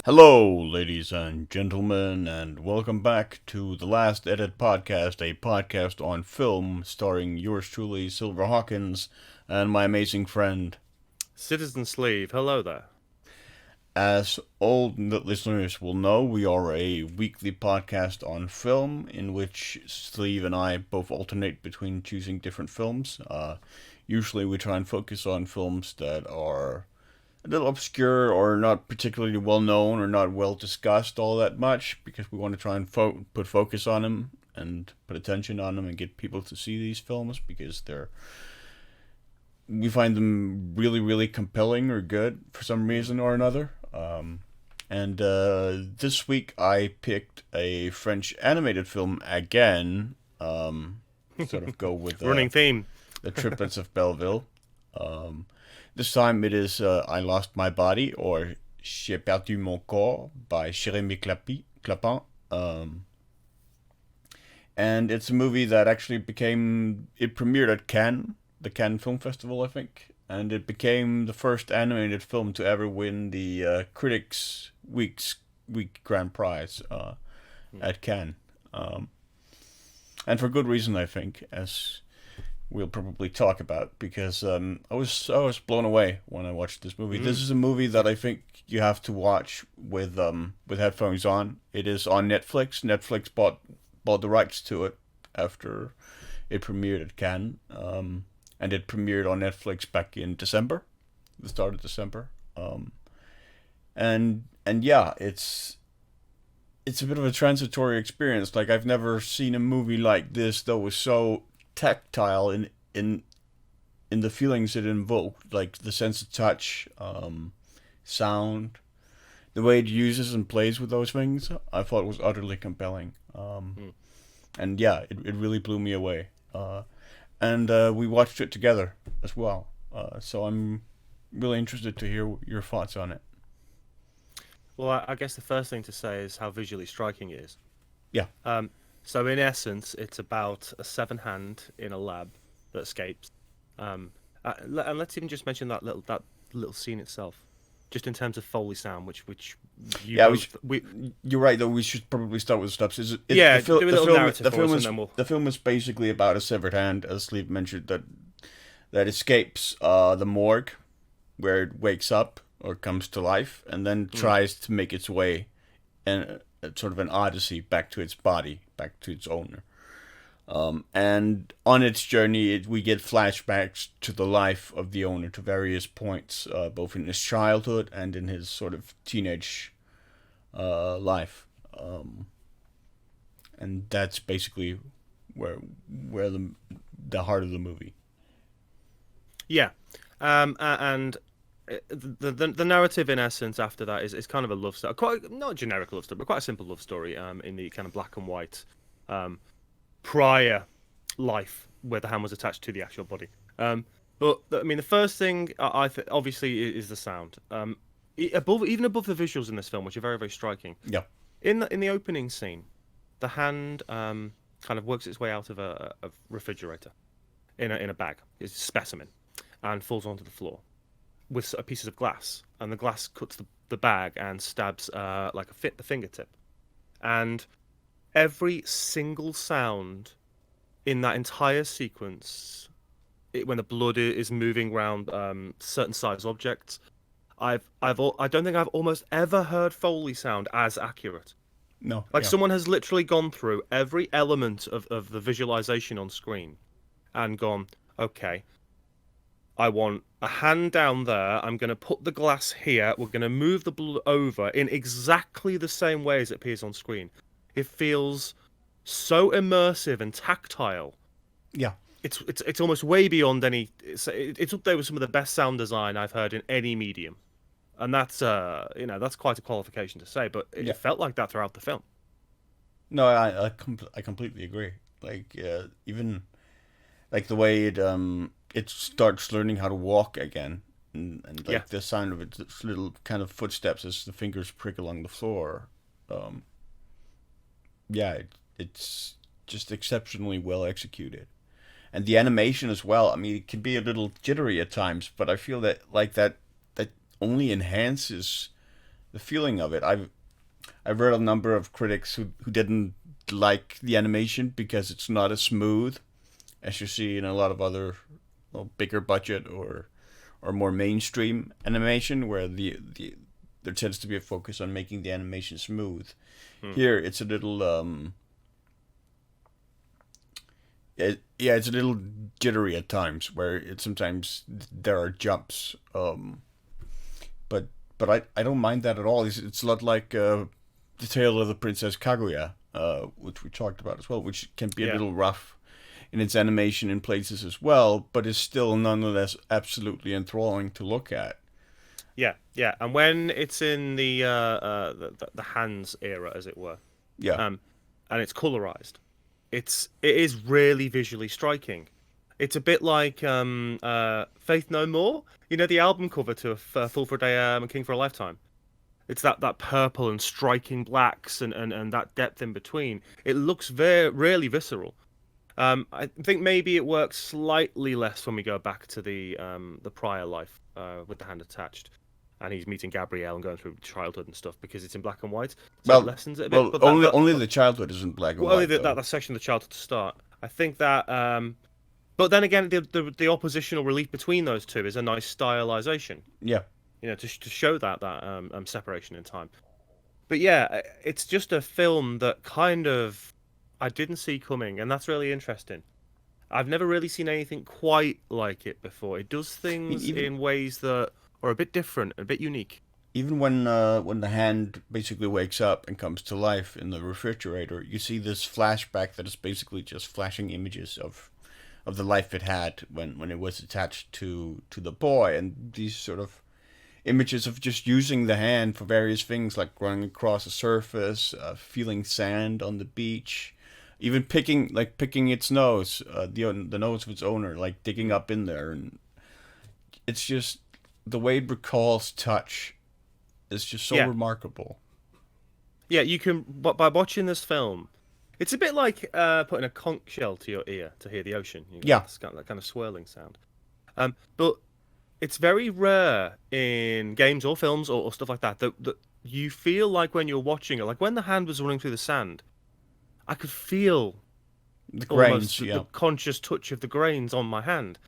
Hello, ladies and gentlemen, and welcome back to the Last Edit Podcast, a podcast on film starring yours truly, Silver Hawkins, and my amazing friend. Citizen Sleeve, hello there. As old listeners will know, we are a weekly podcast on film in which Sleeve and I both alternate between choosing different films. Usually, we try and focus on films that are a little obscure or not particularly well known or not well discussed all that much because we want to try and put focus on them and put attention on them and get people to see these films because we find them really compelling or good for some reason or another. And this week I picked a French animated film again. Sort of go with Running theme. the Triplets of Belleville. Um, this time it is I Lost My Body or J'ai perdu mon corps by Jérémy Clapin. And it's a movie that actually it premiered at Cannes, the Cannes Film Festival, I think. And it became the first animated film to ever win the Critics' Week Grand Prize at Cannes. And for good reason, I think, as we'll probably talk about, because I was blown away when I watched this movie. This is a movie that I think you have to watch with headphones on. It is on Netflix. Netflix bought the rights to it after it premiered at Cannes, and it premiered on Netflix back in December, the start of December. And yeah, it's a bit of a transitory experience. Like, I've never seen a movie like this that was so tactile in the feelings it invoked, like the sense of touch, sound, the way it uses and plays with those things. I thought was utterly compelling. And yeah, it really blew me away. And we watched it together as well. So I'm really interested to hear your thoughts on it. Well, I guess the first thing to say is how visually striking it is. Yeah. So in essence, it's about a seven hand in a lab that escapes. And let's even just mention that little scene itself, just in terms of Foley sound, which you Yeah, both we you're right. Though we should probably start with the steps. yeah, do a little narrative for us, and then we'll. the film is basically about a severed hand, as Sleep mentioned, that escapes the morgue, where it wakes up or comes to life, and then tries to make its way, and sort of an odyssey back to its body, back to its owner. And on its journey, we get flashbacks to the life of the owner to various points, both in his childhood and in his sort of teenage life. And that's basically where the heart of the movie. Yeah, and the narrative in essence after that is kind of a love story, quite not a generic love story, but quite a simple love story. In the kind of black and white, prior life where the hand was attached to the actual body. But I mean, the first thing obviously is the sound. Even above the visuals in this film, which are very striking. Yeah. In the opening scene, the hand kind of works its way out of a refrigerator in a bag. It's a specimen, and falls onto the floor with pieces of glass, and the glass cuts the bag and stabs like the fingertip, and every single sound in that entire sequence, when the blood is moving around certain size objects, I don't think I've almost ever heard Foley sound as accurate. No. Like, Yeah. someone has literally gone through every element of the visualization on screen and gone, okay, I want a hand down there. I'm going to put the glass here. We're going to move the blood over in exactly the same way as it appears on screen. It feels so immersive and tactile. Yeah. It's almost way beyond any. It's up there with some of the best sound design I've heard in any medium, and that's quite a qualification to say. But it Yeah. felt like that throughout the film. No, I completely agree. Like, even like the way it starts learning how to walk again, and Yeah, like the sound of its little kind of footsteps as the fingers prick along the floor. Um, yeah, it's just exceptionally well executed, and the animation as well. I mean, it can be a little jittery at times, but I feel that that only enhances the feeling of it. I've read a number of critics who didn't like the animation because it's not as smooth as you see in a lot of other, well, bigger budget or more mainstream animation, where there tends to be a focus on making the animation smooth. Here it's a little it's a little jittery at times, where sometimes there are jumps. But I don't mind that at all. It's a lot like the Tale of the Princess Kaguya, which we talked about as well, which can be a little rough in its animation in places as well, but is still nonetheless absolutely enthralling to look at. Yeah, and when it's in the hands era, as it were, and it's colorized, it is really visually striking. It's a bit like Faith No More, the album cover to a Fool for a Day and King for a Lifetime. It's that purple and striking blacks and that depth in between. It looks really visceral. I think maybe it works slightly less when we go back to the prior life with the hand attached, and he's meeting Gabrielle and going through childhood and stuff, because it's in black and white. So it lessens it a bit. Well, but only the childhood is in black and white. Only that section of the childhood to start. I think that. But then again, the oppositional relief between those two is a nice stylization. Yeah. To show that separation in time. But yeah, it's just a film that kind of I didn't see coming, and that's really interesting. I've never really seen anything quite like it before. It does things in ways that are a bit different, a bit unique. Even when the hand basically wakes up and comes to life in the refrigerator, you see this flashback that is basically just flashing images of the life it had when it was attached to the boy, and these sort of images of just using the hand for various things, like running across a surface, feeling sand on the beach, even picking its nose, the nose of its owner, like digging up in there, and it's just the way it recalls touch is just so remarkable. Yeah, you can, but by watching this film, it's a bit like putting a conch shell to your ear to hear the ocean. That kind of swirling sound. But it's very rare in games or films or stuff like that you feel like when you're watching it, like when the hand was running through the sand, I could feel the grains, the conscious touch of the grains on my hand,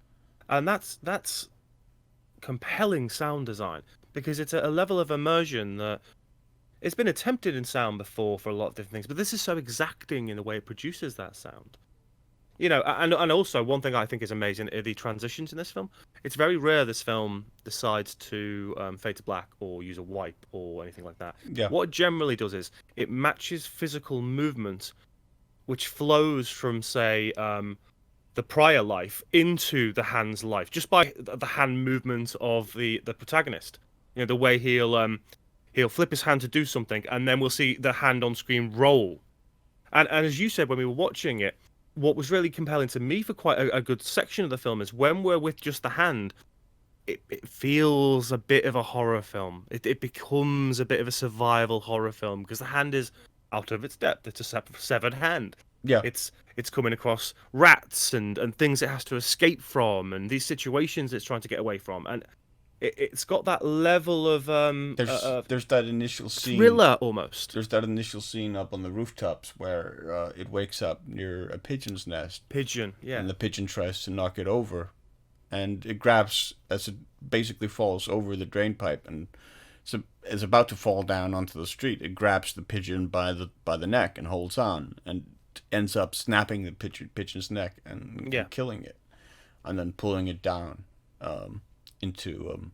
and that's compelling sound design, because it's at a level of immersion that it's been attempted in sound before for a lot of different things, but this is so exacting in the way it produces that sound. And also one thing I think is amazing are the transitions in this film. It's very rare this film decides to fade to black or use a wipe or anything like that. Yeah. What it generally does is it matches physical movement, which flows from, say, the prior life into the hand's life, just by the hand movement of the protagonist. The way he'll flip his hand to do something, and then we'll see the hand on screen roll. And as you said when we were watching it, what was really compelling to me for quite a good section of the film is when we're with just the hand, it feels a bit of a horror film. It becomes a bit of a survival horror film, because the hand is out of its depth. It's a severed hand. Yeah. It's coming across rats and things it has to escape from, and these situations it's trying to get away from. And it's got that level of there's that initial scene, thriller almost. There's that initial scene up on the rooftops where it wakes up near a pigeon's nest. And the pigeon tries to knock it over, and it grabs as it basically falls over the drain pipe and is about to fall down onto the street. It grabs the pigeon by the neck and holds on, and ends up snapping the pigeon's neck and killing it, and then pulling it down into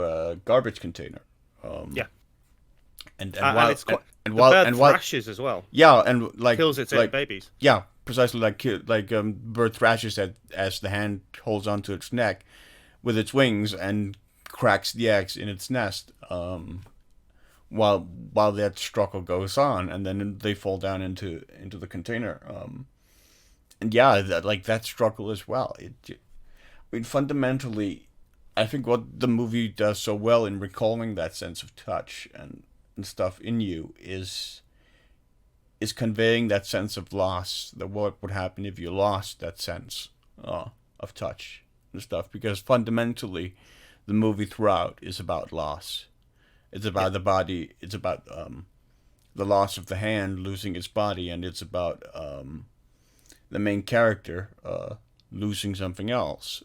a garbage container. And while thrashes as well. Yeah, and kills its own babies. Yeah, precisely like bird thrashes as the hand holds onto its neck with its wings and cracks the eggs in its nest. While that struggle goes on, and then they fall down into the container. And that struggle as well. Fundamentally, I think what the movie does so well in recalling that sense of touch and stuff in you is conveying that sense of loss, that what would happen if you lost that sense of touch and stuff, because fundamentally the movie throughout is about loss. It's Yeah. about the body. It's about the loss of the hand, losing its body, and it's about the main character losing something else,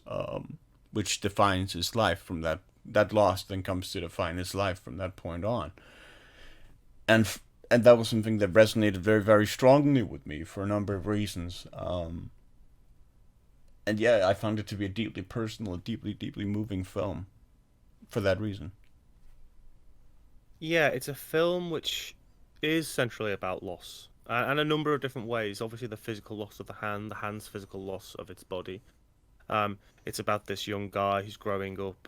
which defines his life from that. That loss then comes to define his life from that point on. And and that was something that resonated very, very strongly with me for a number of reasons. And yeah, I found it to be a deeply personal, deeply, deeply moving film for that reason. Yeah, it's a film which is centrally about loss, and a number of different ways. Obviously, the physical loss of the hand's physical loss of its body. It's about this young guy who's growing up,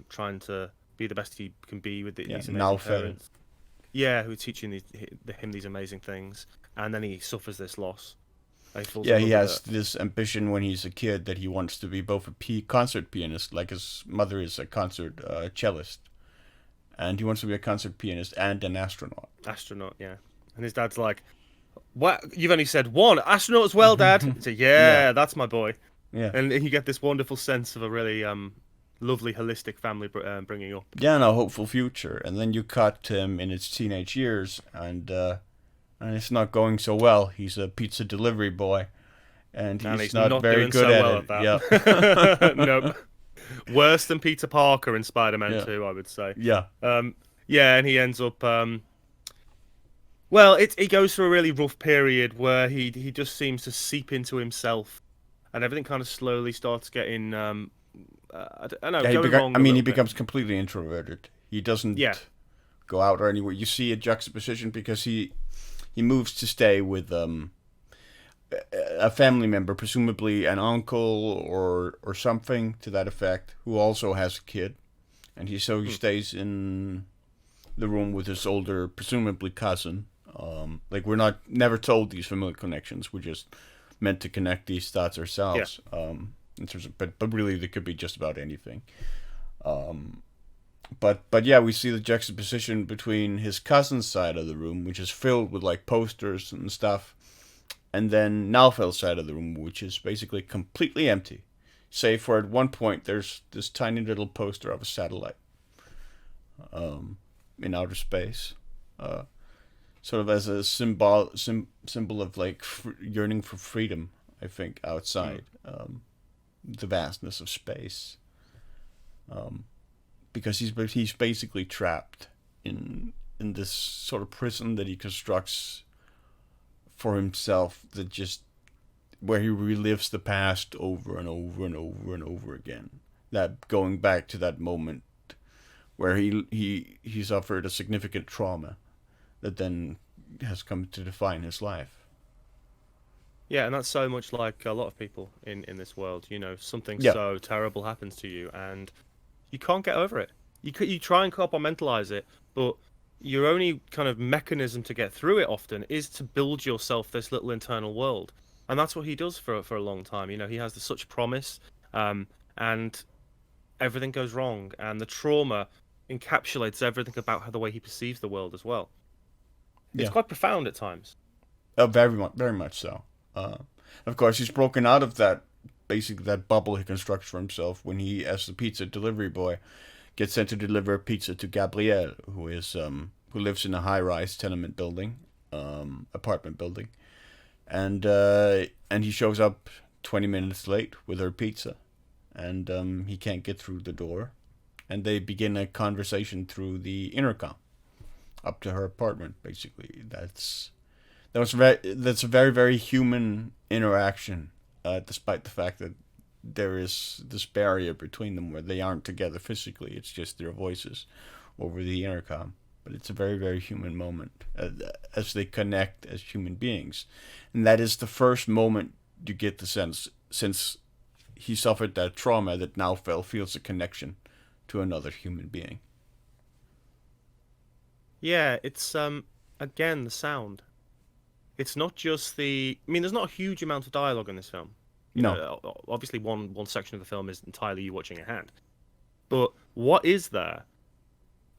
trying to be the best he can be with Yeah, these now amazing fell. parents. Yeah, who are teaching him these amazing things, and then he suffers this loss. And he falls Yeah, in he love with has it. this ambition when he's a kid that he wants to be both a concert pianist, like his mother is a concert cellist, and he wants to be a concert pianist and an astronaut. Astronaut, yeah. And his dad's like, "What? You've only said one astronaut as well, Dad." He said, Yeah, "Yeah, that's my boy." yeah. And you get this wonderful sense of a really lovely, holistic family bringing up. Yeah, and a hopeful future. And then you cut him in his teenage years, and it's not going so well. He's a pizza delivery boy, and And he's he's not not very doing good so at well it. at Yeah, that. Nope. Worse than Peter Parker in Spider-Man yeah, 2, I would say. yeah, Yeah, and he ends up. Well, he goes through a really rough period where he just seems to seep into himself, and everything kind of slowly starts getting. I don't know, yeah. going wrong I a mean, he little bit. becomes completely introverted. He Yeah. doesn't go out or anywhere. You see a juxtaposition because he moves to stay with a family member, presumably an uncle or something to that effect, who also has a kid, and he Hmm. stays in the room with his older, presumably cousin. Like we're not never told these familial connections. We're just meant to connect these dots Yeah. ourselves. In terms of, but really, they could be just about anything. But yeah, we see the juxtaposition between his cousin's side of the room, which is filled with like posters and stuff, and then Nalfel's side of the room, which is basically completely empty, save for at one point there's this tiny little poster of a satellite in outer space, uh, sort of as a symbol of like yearning for freedom. I think Hmm. outside the vastness of space, because he's basically trapped in this sort of prison that he constructs for himself, that just where he relives the past over and over and over and over again. That going back to that moment where he suffered a significant trauma that then has come to define his life. Yeah, and that's so much like a lot of people in this world. Something Yeah, so terrible happens to you, and you can't get over it. You try and compartmentalize it, but your only kind of mechanism to get through it often is to build yourself this little internal world, and that's what he does for a long time. He has such promise, and everything goes wrong, and the trauma encapsulates everything about how the way he perceives the world as well. It's yeah, quite profound at times. very much so. Uh, of course, he's broken out of that basically that bubble he constructs for himself when he, as the pizza delivery boy, gets sent to deliver pizza to Gabrielle, who lives in a high-rise tenement building, apartment building, and he shows up 20 minutes late with her pizza, and he can't get through the door, and they begin a conversation through the intercom up to her apartment. Basically, that's a very, very human interaction, despite the fact that there is this barrier between them where they aren't together physically. It's just their voices over the intercom. But it's a very, very human moment, as they connect as human beings. And that is the first moment you get the sense, since he suffered that trauma, that now feels a connection to another human being. Yeah, it's again the sound. It's not just I mean, there's not a huge amount of dialogue in this film. No, Obviously one section of the film is entirely you watching a hand. But what is there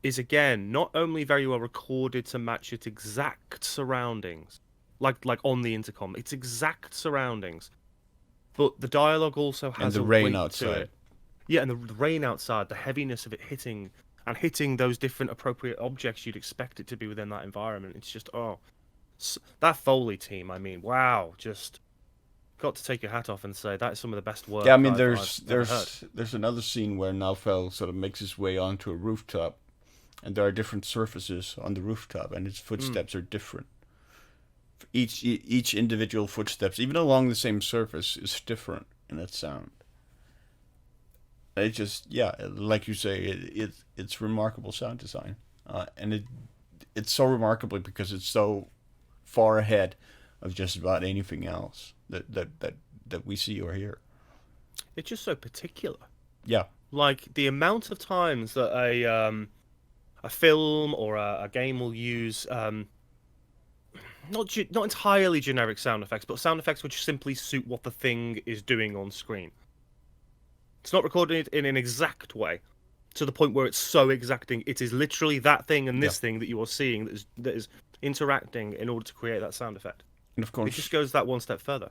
is again not only very well recorded to match its exact surroundings, like on the intercom, its exact surroundings, but the dialogue also and has the a rain weight to outside. it. Yeah, and the rain outside, the heaviness of it hitting and hitting those different appropriate objects you'd expect it to be within that environment. It's just that Foley team. I mean, wow, just got to take your hat off and say that is some of the best Yeah, I work mean, I've ever heard. there's another scene where Naufel sort of makes his way onto a rooftop, and there are different surfaces on the rooftop, and his footsteps are different. Each individual footsteps, even along the same surface, is different in its sound. It just, yeah, like you say, it's remarkable sound design, and it's so remarkable because it's so far ahead of just about anything else that we see or hear. It's just so particular. Yeah, Like the amount of times that a film or a game will use not entirely generic sound effects, but sound effects which simply suit what the thing is doing on screen. It's not recorded in an exact way, to the point where it's so exacting. It is literally that thing and yeah, this thing that you are seeing that is interacting in order to create that sound effect. and of It just course, goes that one step further.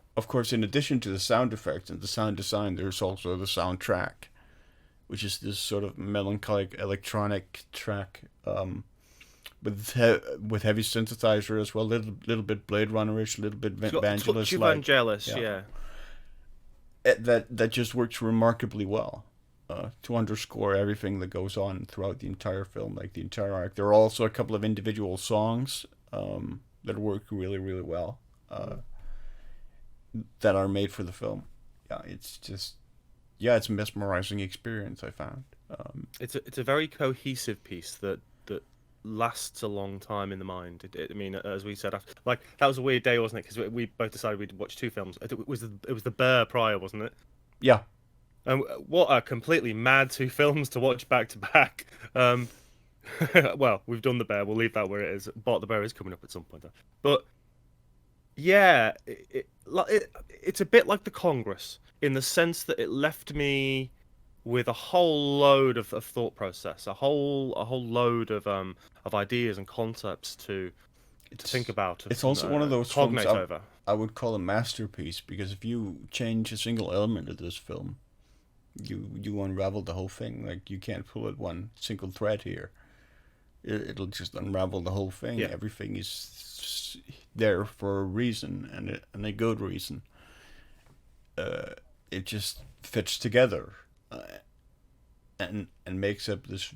in addition to the sound effects and the sound design, there's also the soundtrack, which is this sort of melancholic electronic track, with heavy synthesizer as well, little bit Blade Runnerish, a little bit It's got a touch Vangelis of like. Vangelis, Yeah, yeah. that just works remarkably well, to underscore everything that goes on throughout the entire film, like the entire arc. There are also a couple of individual songs, that work really, really well, that are made for the film. Yeah, it's just, yeah, it's a mesmerizing experience, I found. It's a very cohesive piece that lasts a long time in the mind. I mean, as we said, after, like that was a weird day, wasn't it? Because we both decided we'd watch two films. It was the Bear prior, wasn't it? Yeah, And what a completely mad two films to watch back to back. Well, we've done the Bear. We'll leave that where it is. But the Bear is coming up at some point, though. But yeah, it's a bit like the Congress in the sense that it left me with a whole load of thought process, a whole load of ideas and concepts to think it's about it's and also one of those films cognate over. I would call a masterpiece, because if you change a single element of this film, you unravel the whole thing. Like, you can't pull at one single thread here. It'll just unravel the whole thing. Yeah, Everything is there for a reason, and a good reason. It just fits together, and makes up this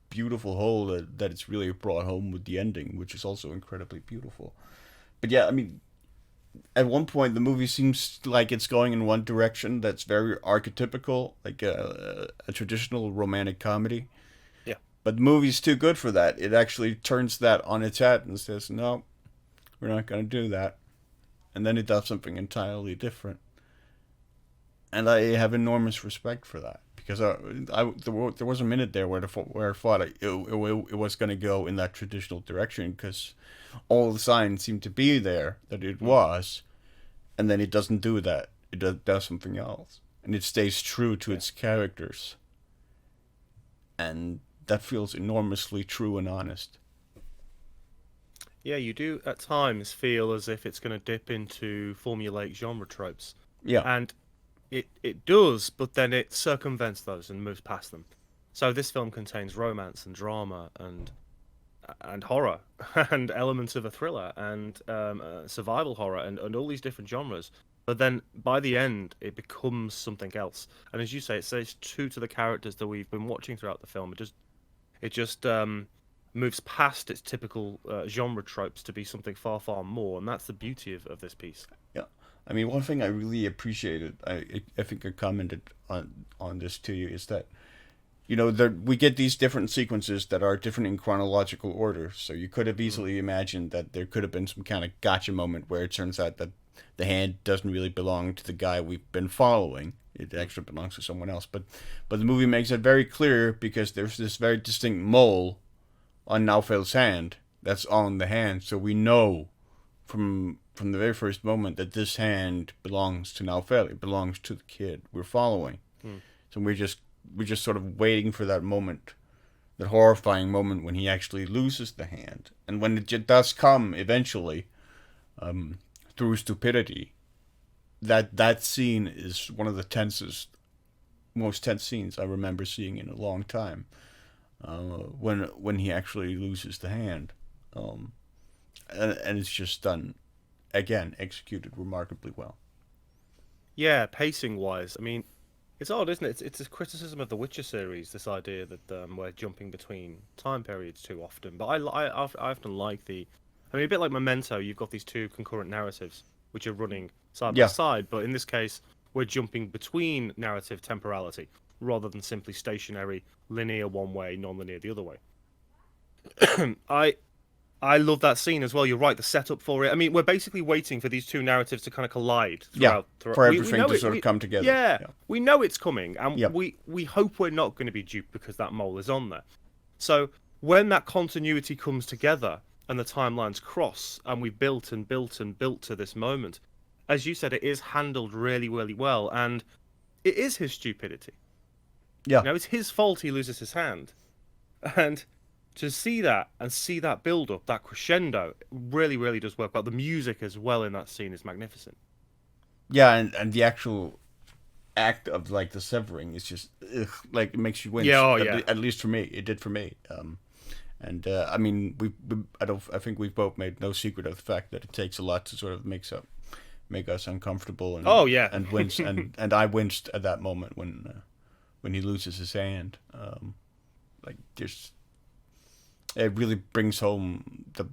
beautiful whole that it's really brought home with the ending, which is also incredibly beautiful. But yeah, I mean, at one point the movie seems like it's going in one direction that's very archetypical, like a traditional romantic comedy. yeah, But the movie's too good for that. It actually turns that on its head and says, no, we're not going to do that. And then it does something entirely different. And I have enormous respect for that. Because there was a minute there where I thought it was going to go in that traditional direction, because all the signs seemed to be there that it was, and then it doesn't do that. It does something else, and it stays true to its characters, and that feels enormously true and honest. yeah. You do at times feel as if it's going to dip into formulaic genre tropes, Yeah, and it does, but then it circumvents those and moves past them. So this film contains romance and drama and horror and elements of a thriller and survival horror and all these different genres. But then by the end, it becomes something else. And as you say, it stays true to the characters that we've been watching throughout the film. It just moves past its typical genre tropes to be something far, far more. And that's the beauty of this piece. yeah. I mean, one thing I really appreciated, I think I commented on this to you, is that, we get these different sequences that are different in chronological order. So you could have easily imagined that there could have been some kind of gotcha moment where it turns out that the hand doesn't really belong to the guy we've been following. It actually belongs to someone else. But the movie makes it very clear, because there's this very distinct mole on Naufel's hand that's on the hand. So we know from the very first moment that this hand belongs to Naufel. It belongs to the kid we're following. So we're just sort of waiting for that moment, that horrifying moment when he actually loses the hand. And when it does come eventually, through stupidity, that scene is one of the most tense scenes I remember seeing in a long time. when he actually loses the hand, and it's just done again, executed remarkably well. Yeah, pacing wise, I mean, it's odd, isn't it? It's a criticism of the Witcher series, this idea that we're jumping between time periods too often. But I often like I mean, a bit like Memento, you've got these two concurrent narratives which are running side by Yeah, side, but in this case, we're jumping between narrative temporality rather than simply stationary, linear one way, non-linear the other way. I I love that scene as well. You're right, the setup for it. I mean, we're basically waiting for these two narratives to kind of collide yeah, throughout. for We everything know to it. sort of come together. Yeah, Yeah, we know it's coming, and yeah, we hope we're not going to be duped because that mole is on there. So when that continuity comes together and the timelines cross, and we built and built and built to this moment, as you said, it is handled really, really well, and it is his stupidity. yeah. You know, it's his fault he loses his hand, and to see that and see that build up, that crescendo, really, really does work well. The music as well in that scene is magnificent. Yeah, and the actual act of like the severing is just like it makes you Yeah, wince. oh yeah. At least for me, it did for me. And I mean, I think we've both made no secret of the fact that it takes a lot to sort of make us uncomfortable Oh yeah. and wince, and I winced at that moment when he loses his hand. Like there's it really brings home the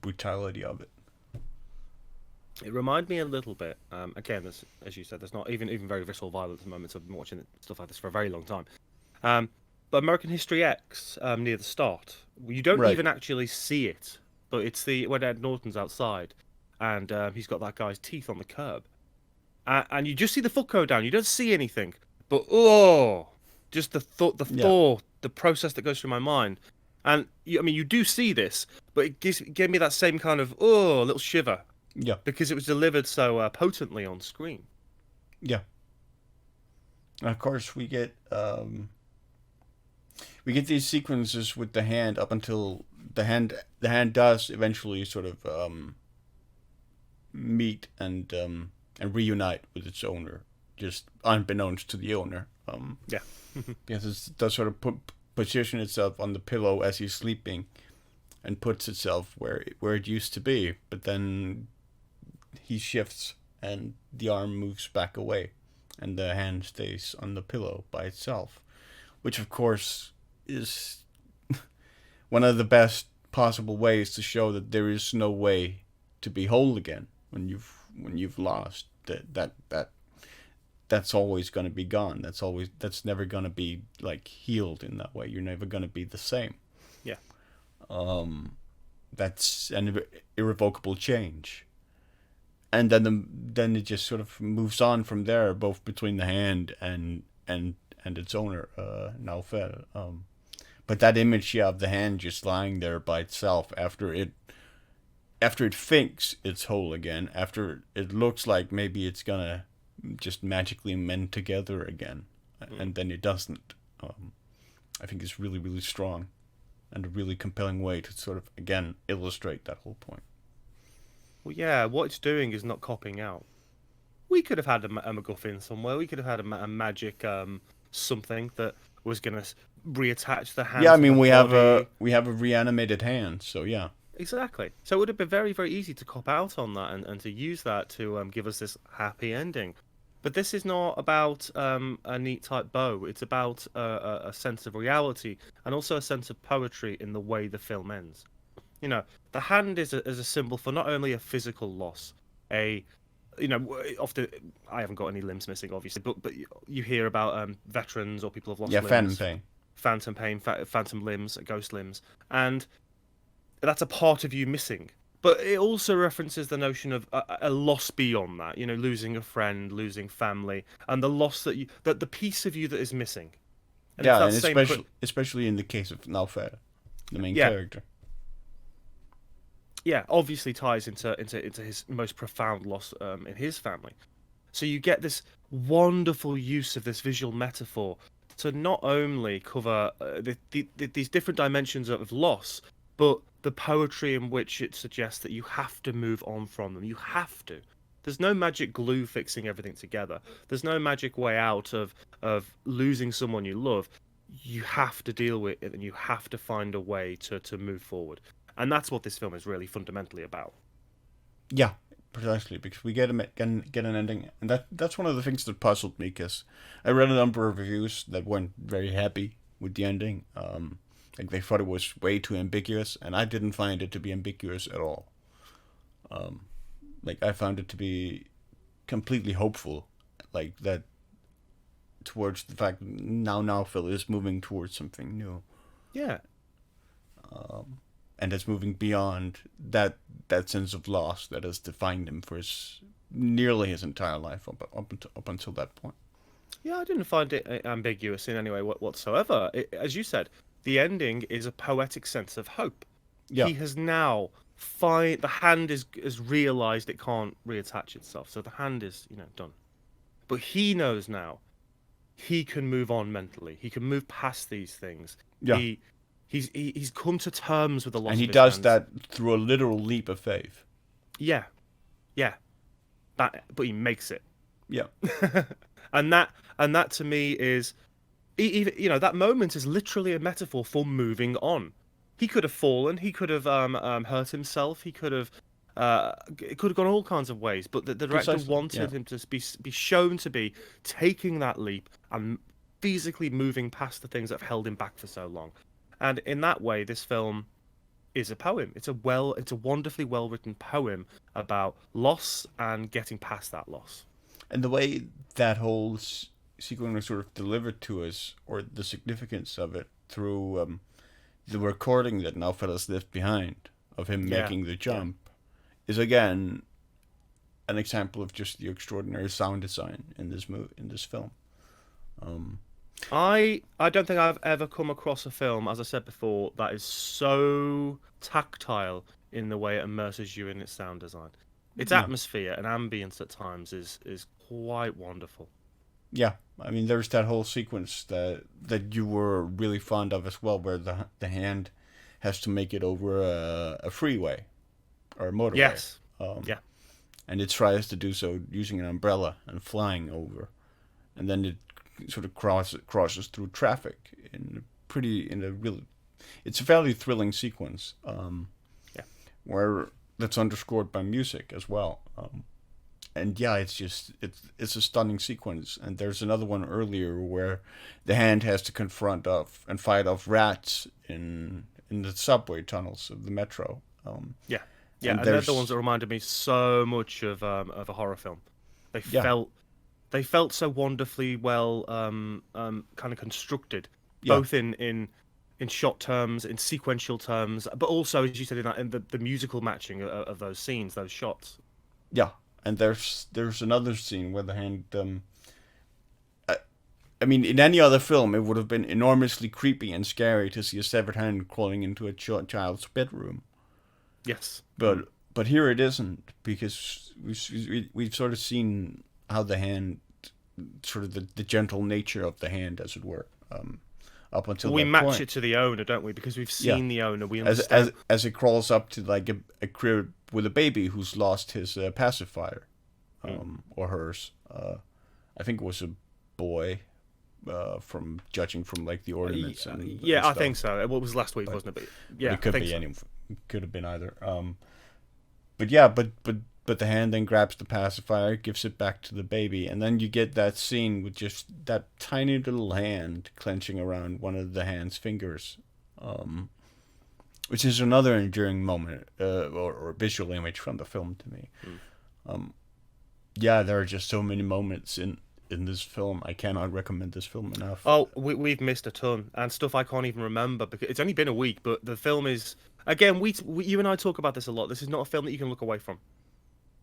brutality of it. It reminded me a little bit. Again, as you said, there's not even very visceral violence at the moment. So I've been watching stuff like this for a very long time. But American History X, near the start, you don't Right. even actually see it, but it's the when Ed Norton's outside, and he's got that guy's teeth on the curb, and you just see the foot go down. You don't see anything, but just the Yeah. thought, the process that goes through my mind, and I mean, you do see this, but it gave me that same kind of little shiver Yeah. because it was delivered so potently on screen. Yeah. And of course, we get these sequences with the hand up until the hand does eventually sort of meet and reunite with its owner, just unbeknownst to the owner. Yeah. Because it does sort of position itself on the pillow as he's sleeping, and puts itself where it used to be, but then he shifts and the arm moves back away, and the hand stays on the pillow by itself, which of course is one of the best possible ways to show that there is no way to be whole again when you've lost that's always going to be gone. That's never going to be like healed in that way. You're never going to be the same. Yeah. That's an irrevocable change. And then it just sort of moves on from there, both between the hand and its owner, Naufel. But that image, yeah, of the hand just lying there by itself after it thinks it's whole again, after it looks like maybe it's gonna just magically mend together again, and then it doesn't. I think it's really, really strong, and a really compelling way to sort of again illustrate that whole point. Well, yeah, what it's doing is not copying out. We could have had a MacGuffin somewhere. We could have had a magic something that was going to reattach the hand. Yeah, I to mean the body. we have a reanimated hand, so yeah. Exactly. So it would have been very, very easy to cop out on that and to use that to give us this happy ending. But this is not about a neat type bow. It's about a sense of reality and also a sense of poetry in the way the film ends. You know, the hand is a symbol for not only a physical loss, often I haven't got any limbs missing, obviously, but you hear about veterans or people have lost Yeah, limbs, phantom pain. phantom limbs, ghost limbs, and that's a part of you missing. But it also references the notion of a loss beyond that, you know, losing a friend, losing family, and the loss that the piece of you that is missing. And Yeah, and especially in the case of Naufel, the main character. Yeah, obviously ties into his most profound loss in his family. So you get this wonderful use of this visual metaphor to not only cover these different dimensions of loss, but the poetry in which it suggests that you have to move on from them. You have to. There's no magic glue fixing everything together. There's no magic way out of losing someone you love. you have to deal with it, and you have to find a way to move forward. And that's what this film is really fundamentally about. Yeah, precisely, because we get an ending, and that's one of the things that puzzled me, because I read a number of reviews that weren't very happy with the ending. Like they thought it was way too ambiguous, and I didn't find it to be ambiguous at all. Like I found it to be completely hopeful, like that towards the fact that now Phil is moving towards something new, Yeah. and it's moving beyond that sense of loss that has defined him for nearly his entire life up until that point. Yeah, I didn't find it ambiguous in any way whatsoever. As you said, the ending is a poetic sense of hope. Yeah, He has now the hand has realized it can't reattach itself, so the hand is done. But he knows now he can move on mentally. He can move past these things. yeah, He's come to terms with the loss and he of his does hands. that through a literal leap of faith. Yeah, yeah. But he makes it. Yeah, and that to me is even that moment is literally a metaphor for moving on. He could have fallen, he could have hurt himself, he could have it could have gone all kinds of ways, but the director precisely. wanted Yeah, him to be shown to be taking that leap and physically moving past the things that have held him back for so long. And in that way, this film is a poem. It's a wonderfully well written poem about loss and getting past that loss. and the way that whole sequence was sort of delivered to us, or the significance of it through the recording that now fellas left behind of him Yeah, making the yeah. jump, is again an example of just the extraordinary sound design in this film. Um, I don't think I've ever come across a film, as I said before, that is so tactile in the way it immerses you in its sound design. Its yeah, atmosphere and ambience at times is quite wonderful. yeah. I mean, there's that whole sequence that you were really fond of as well, where the hand has to make it over a freeway or a motorway. Yes. Um, Yeah. and it tries to do so using an umbrella and flying over, and then it sort of crosses through traffic in a really, it's a fairly thrilling sequence, Yeah. where that's underscored by music as well, and yeah, it's a stunning sequence. And there's another one earlier where the hand has to confront off and fight off rats in the subway tunnels of the metro. Yeah. Yeah, And and they're the there's ones that reminded me so much of a horror film. They yeah, felt they felt so wonderfully well kind of constructed, yeah, both in shot terms, in sequential terms, but also, as you said, in the musical matching of those scenes, those shots. yeah. And there's another scene where the hand. I, I mean, in any other film, it would have been enormously creepy and scary to see a severed hand crawling into a child's bedroom. Yes. But here it isn't, because we've sort of seen how the hand, sort of the gentle nature of the hand, as it were, up until We that match point. it to the owner, don't we? Because we've Yeah, seen the owner, we as understand. as it crawls up to like a crib with a baby who's lost his pacifier, or hers. I think it was a boy, from judging from like the ornaments and Yeah, I stuff. think so. It was last week, But, wasn't it? But but yeah, it could I think be so. any. It could have been either. But yeah, but the hand then grabs the pacifier, gives it back to the baby, and then you get that scene with just that tiny little hand clenching around one of the hand's fingers, which is another enduring moment, or visual image from the film to me. Yeah, there are just so many moments in this film. I cannot recommend this film enough. Oh, we've missed a ton and stuff I can't even remember because it's only been a week. But the film is again. You and I talk about this a lot. This is not a film that you can look away from.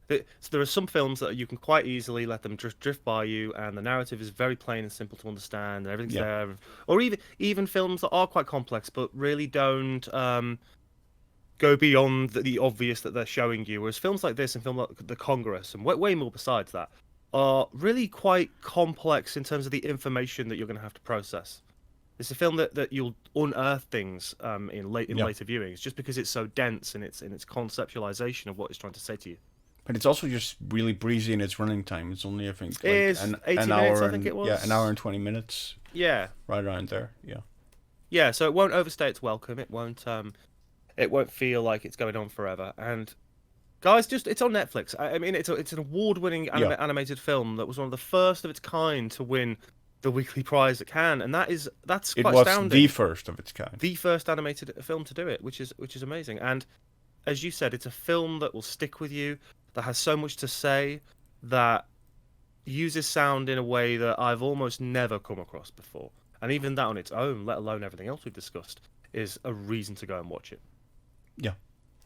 So there are some films that you can quite easily let them drift by you, and the narrative is very plain and simple to understand, and everything's Yeah, there. Or even films that are quite complex, but really don't go beyond the obvious that they're showing you. Whereas films like this and film like The Congress and way more besides that are really quite complex in terms of the information that you're going to have to process. It's a film that you'll unearth things in yeah. later viewings just because it's so dense in its conceptualization of what it's trying to say to you. But it's also just really breezy in its running time. It's only, I think, It like is 80 an minutes, hour I think and it was. yeah, an hour and 20 minutes. Yeah. right around there. Yeah. Yeah, so it won't overstay its welcome. It won't feel like it's going on forever. And guys, just it's on Netflix. I mean, it's an award-winning Yeah. animated film that was one of the first of its kind to win the weekly prize at Cannes, and that's It quite was astounding. the first of its kind. The first animated film to do it, which is amazing. And as you said, it's a film that will stick with you, that has so much to say, that uses sound in a way that I've almost never come across before. And even that on its own, let alone everything else we've discussed, is a reason to go and watch it. Yeah,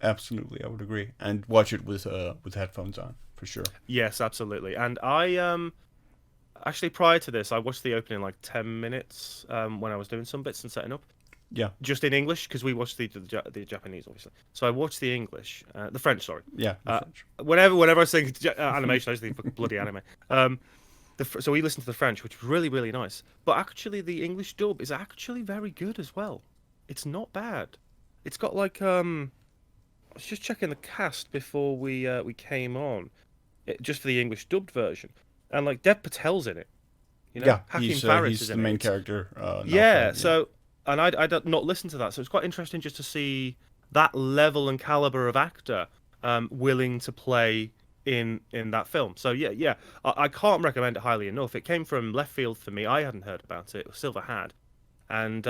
absolutely. I would agree. And watch it with headphones on for sure. Yes, absolutely. And I actually prior to this, I watched the opening like 10 minutes when I was doing some bits and setting up. Yeah. Just in English, because we watched the Japanese, obviously. So I watched the English, the French, sorry. Yeah. French. Whenever I say animation, I just think bloody anime. So we listened to the French, which was really, really nice. But actually, the English dub is actually very good as well. It's not bad. It's got like I was just checking the cast before we came on, just for the English dubbed version, and like Dev Patel's in it. You know, Yeah, Hakeem he's Faris is the in main it. character. Yeah, so and I did not listen to that, so it's quite interesting just to see that level and caliber of actor willing to play in that film. So yeah, I can't recommend it highly enough. It came from left field for me. I hadn't heard about it. Silver had, and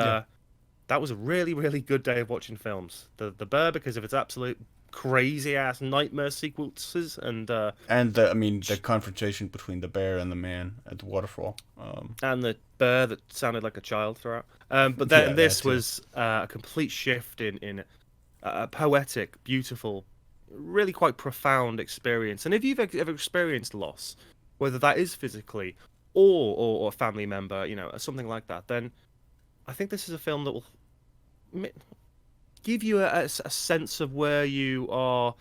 that was a really, really good day of watching films. The Bear, because of its absolute crazy ass nightmare sequences, and the confrontation between the bear and the man at the waterfall. And the bear that sounded like a child throughout. But then Yeah, this that too. was a complete shift in a poetic, beautiful, really quite profound experience. And if you've ever experienced loss, whether that is physically or a family member, you know, something like that, then I think this is a film that will give you a sense of where you are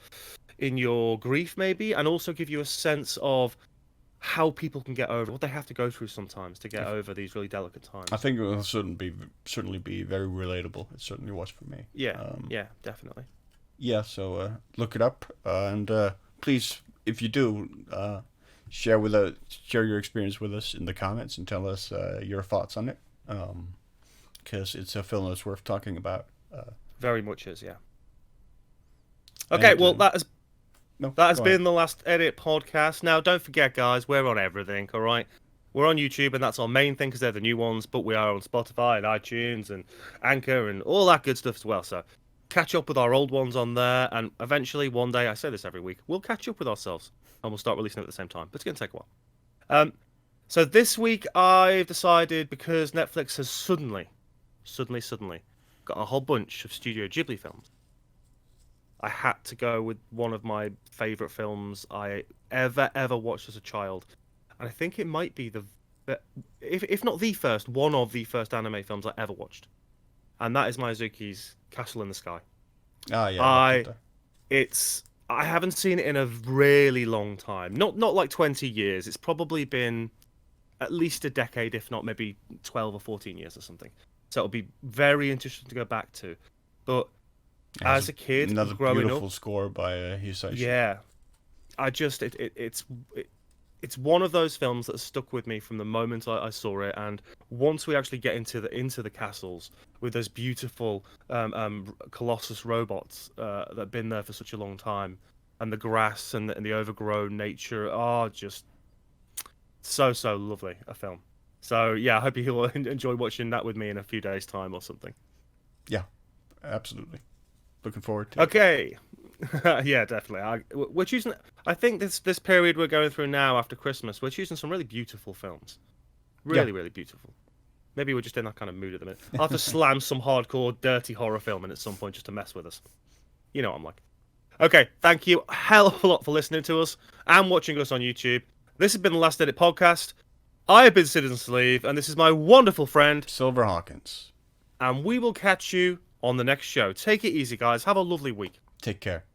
in your grief, maybe, and also give you a sense of how people can get over what they have to go through sometimes to get over these really delicate times. I think it will certainly be very relatable. It certainly was for me. Yeah, definitely. Yeah, so look it up, and please, if you do, share your experience with us in the comments and tell us your thoughts on it, because it's a film that's worth talking about. Very much is, yeah. Okay, well, that has been the Last Edit podcast. Now, don't forget, guys, we're on everything, all right? We're on YouTube, and that's our main thing because they're the new ones, but we are on Spotify and iTunes and Anchor and all that good stuff as well. So catch up with our old ones on there, and eventually, one day, I say this every week, we'll catch up with ourselves, and we'll start releasing it at the same time. But it's going to take a while. So this week, I've decided, because Netflix has suddenly got a whole bunch of Studio Ghibli films, I had to go with one of my favourite films I ever watched as a child. And I think it might be if not the first, one of the first anime films I ever watched. And that is Miyazaki's Castle in the Sky. Ah, yeah. I haven't seen it in a really long time. Not like 20 years. It's probably been at least a decade, if not maybe 12 or 14 years or something. So it'll be very interesting to go back to. But as a kid, another growing beautiful up, score by Hisashi. yeah, it's one of those films that stuck with me from the moment I saw it. And once we actually get into the castles with those beautiful Colossus robots that have been there for such a long time, and the grass and the overgrown nature are just so lovely a film. So yeah, I hope you will enjoy watching that with me in a few days' time or something. Yeah, absolutely. Looking forward to it. Okay. Yeah, definitely. We're choosing. I think this period we're going through now after Christmas, we're choosing some really beautiful films. Really beautiful. Maybe we're just in that kind of mood at the minute. I'll have to slam some hardcore, dirty horror film in at some point just to mess with us. You know what I'm like. Okay, thank you a hell of a lot for listening to us and watching us on YouTube. This has been the Last Edit podcast. I have been Citizen Sleeve, and this is my wonderful friend Silver Hawkins. And we will catch you on the next show. Take it easy, guys. Have a lovely week. Take care.